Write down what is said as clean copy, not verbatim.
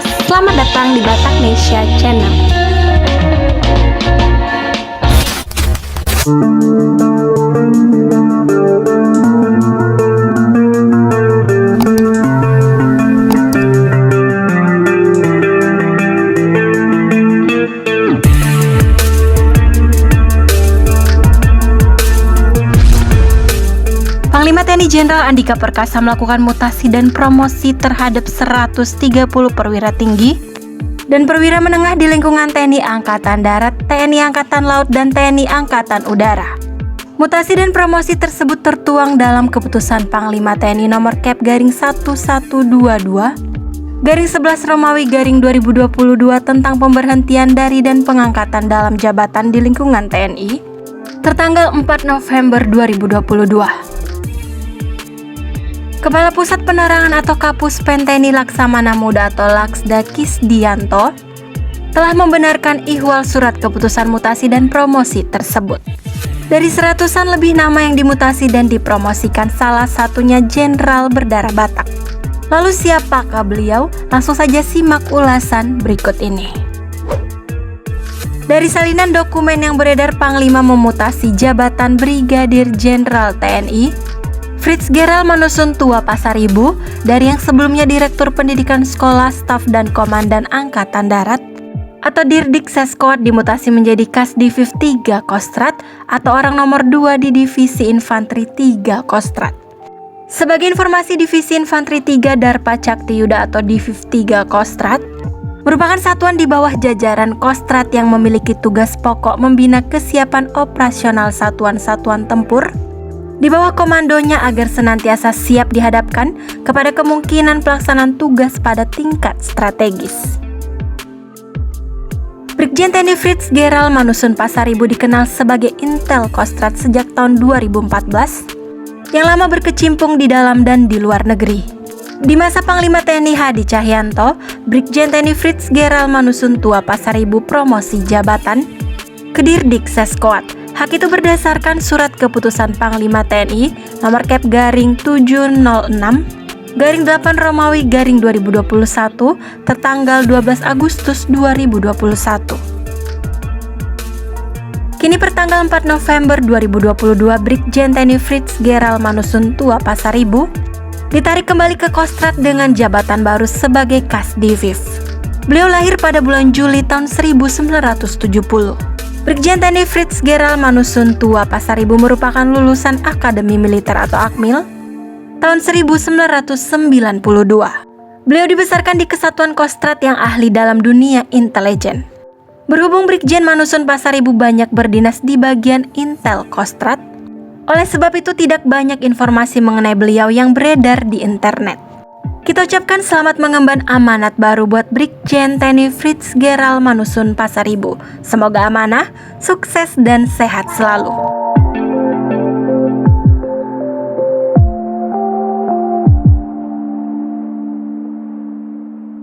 selamat datang di Batak Nesia Channel. Panglima TNI Jenderal Andika Perkasa melakukan mutasi dan promosi terhadap 130 perwira tinggi dan perwira menengah di lingkungan TNI Angkatan Darat, TNI Angkatan Laut, dan TNI Angkatan Udara. Mutasi dan promosi tersebut tertuang dalam keputusan Panglima TNI nomor Kep garing 1122 garing 11 Romawi garing 2022 tentang pemberhentian dari dan pengangkatan dalam jabatan di lingkungan TNI tertanggal 4 November 2022. Kepala Pusat Penerangan atau Kapus Pen TNI Laksamana Muda atau Laksda Kisdiyanto telah membenarkan ihwal surat keputusan mutasi dan promosi tersebut. Dari seratusan lebih nama yang dimutasi dan dipromosikan, salah satunya Jenderal berdarah Batak. Lalu siapakah beliau? Langsung saja simak ulasan berikut ini. Dari salinan dokumen yang beredar, Panglima memutasi jabatan Brigadir Jenderal TNI Frits Geral Manusun Tua Pasaribu dari yang sebelumnya Direktur Pendidikan Sekolah, Staf dan Komandan Angkatan Darat atau Dirdik Seskoat dimutasi menjadi Kasdiviv 3 Kostrat atau orang nomor 2 di Divisi Infanteri 3 Kostrat. Sebagai informasi, Divisi Infanteri 3 Darpa Cakti Yuda atau Diviv 3 Kostrat merupakan satuan di bawah jajaran Kostrat yang memiliki tugas pokok membina kesiapan operasional satuan-satuan tempur di bawah komandonya agar senantiasa siap dihadapkan kepada kemungkinan pelaksanaan tugas pada tingkat strategis. Brigjen TNI Frits Geral Manusun Pasaribu dikenal sebagai Intel Kostrat sejak tahun 2014 yang lama berkecimpung di dalam dan di luar negeri. Di masa Panglima TNI Hadi Cahyanto, Brigjen TNI Frits Geral Manusun Tua Pasaribu promosi jabatan ke Dirdik Seskoat. Hak itu berdasarkan surat keputusan Panglima TNI nomor Kep garing 706 garing 8 Romawi garing 2021 tertanggal 12 Agustus 2021. Kini pertanggal 4 November 2022, Brigjen TNI Frits Geral Manusun Tua Pasaribu ditarik kembali ke Kostrat dengan jabatan baru sebagai Kasdiviv. Beliau lahir pada bulan Juli tahun 1970. Brigjen TNI Frits Geral Manusun Tua Pasaribu merupakan lulusan Akademi Militer atau Akmil tahun 1992. Beliau dibesarkan di Kesatuan Kostrat yang ahli dalam dunia intelijen. Berhubung Brigjen Manusun Pasaribu banyak berdinas di bagian Intel Kostrat, oleh sebab itu tidak banyak informasi mengenai beliau yang beredar di internet. Kita ucapkan selamat mengemban amanat baru buat Brigjen TNI Frits Geral Manusun Pasaribu. Semoga amanah, sukses, dan sehat selalu.